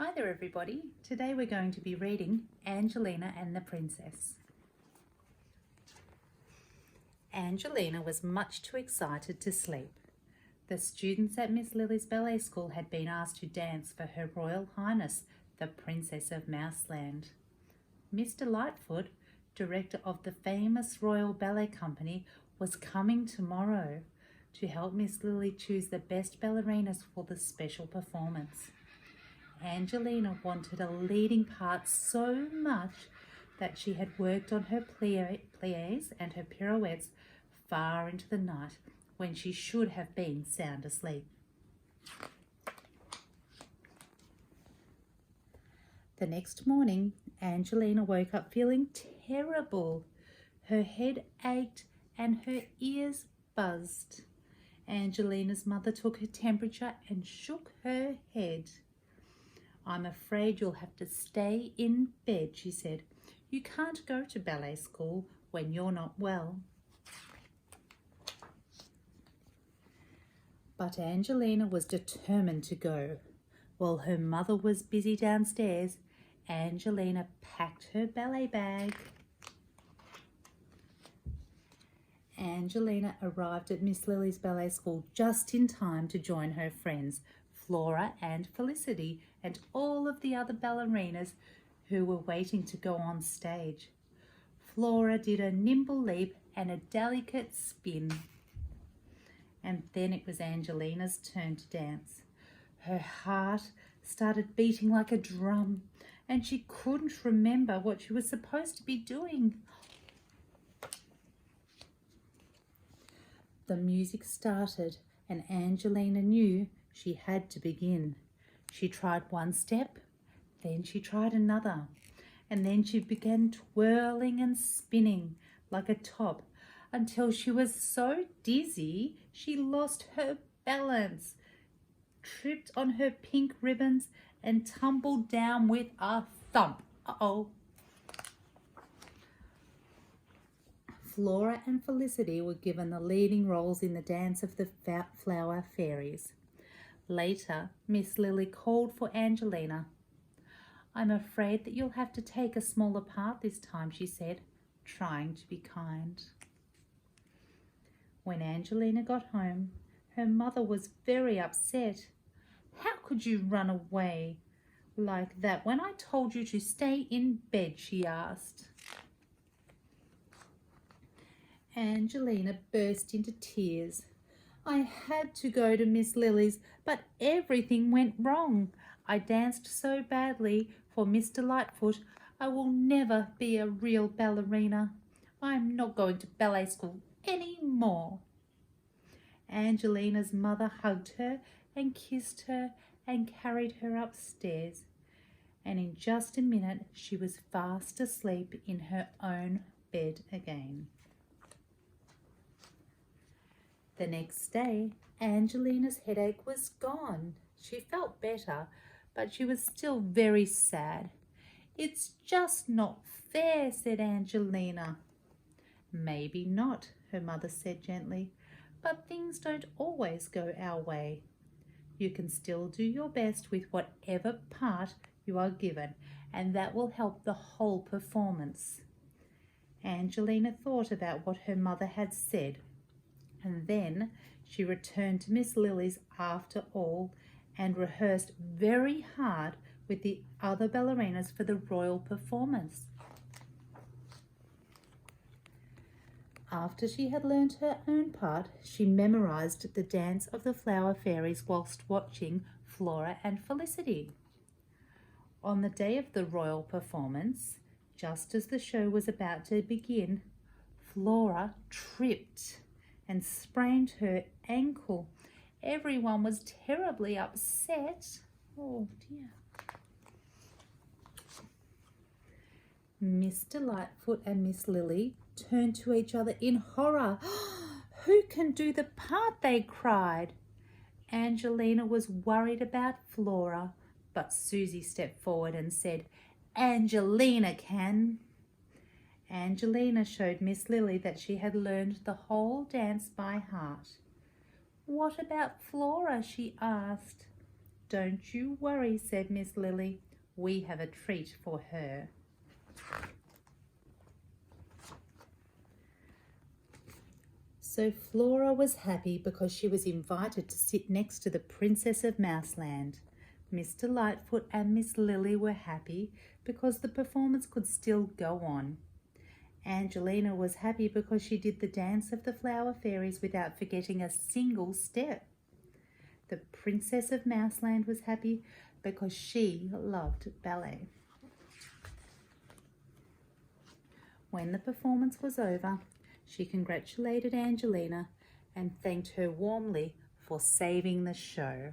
Hi there everybody. Today we're going to be reading Angelina and the Princess. Angelina was much too excited to sleep. The students at Miss Lily's ballet school had been asked to dance for Her Royal Highness, the Princess of Mouseland. Mr. Lightfoot, director of the famous Royal Ballet Company, was coming tomorrow to help Miss Lily choose the best ballerinas for the special performance. Angelina wanted a leading part so much that she had worked on her pliés and her pirouettes far into the night when she should have been sound asleep. The next morning, Angelina woke up feeling terrible. Her head ached and her ears buzzed. Angelina's mother took her temperature and shook her head. "I'm afraid you'll have to stay in bed," she said. "You can't go to ballet school when you're not well." But Angelina was determined to go. While her mother was busy downstairs, Angelina packed her ballet bag. Angelina arrived at Miss Lily's ballet school just in time to join her friends, Flora and Felicity, and all of the other ballerinas who were waiting to go on stage. Flora did a nimble leap and a delicate spin. And then it was Angelina's turn to dance. Her heart started beating like a drum, and she couldn't remember what she was supposed to be doing. The music started, and Angelina knew she had to begin. She tried one step, then she tried another, and then she began twirling and spinning like a top until she was so dizzy she lost her balance, tripped on her pink ribbons, and tumbled down with a thump. Uh-oh. Flora and Felicity were given the leading roles in the dance of the Flower Fairies. Later, Miss Lily called for Angelina. "I'm afraid that you'll have to take a smaller part this time," she said, trying to be kind. When Angelina got home, her mother was very upset. "How could you run away like that when I told you to stay in bed?" she asked. Angelina burst into tears. "I had to go to Miss Lily's, but everything went wrong. I danced so badly for Mr. Lightfoot. I will never be a real ballerina. I'm not going to ballet school anymore." Angelina's mother hugged her and kissed her and carried her upstairs. And in just a minute, she was fast asleep in her own bed again. The next day, Angelina's headache was gone. She felt better, but she was still very sad. "It's just not fair," said Angelina. "Maybe not," her mother said gently, "but things don't always go our way. You can still do your best with whatever part you are given, and that will help the whole performance." Angelina thought about what her mother had said, and then she returned to Miss Lily's after all and rehearsed very hard with the other ballerinas for the royal performance. After she had learned her own part, she memorized the dance of the Flower Fairies whilst watching Flora and Felicity. On the day of the royal performance, just as the show was about to begin, Flora tripped and sprained her ankle. Everyone was terribly upset. Oh dear. Mr. Lightfoot and Miss Lily turned to each other in horror. "Who can do the part?" they cried. Angelina was worried about Flora, but Susie stepped forward and said, "Angelina can." Angelina showed Miss Lily that she had learned the whole dance by heart. "What about Flora?" she asked. Don't you worry, said Miss Lily. We have a treat for her. So Flora was happy because she was invited to sit next to the Princess of Mouseland. Mr. Lightfoot and Miss Lily were happy because the performance could still go on. Angelina was happy because she did the dance of the flower fairies without forgetting a single step. The Princess of Mouseland was happy because she loved ballet. When the performance was over, she congratulated Angelina and thanked her warmly for saving the show.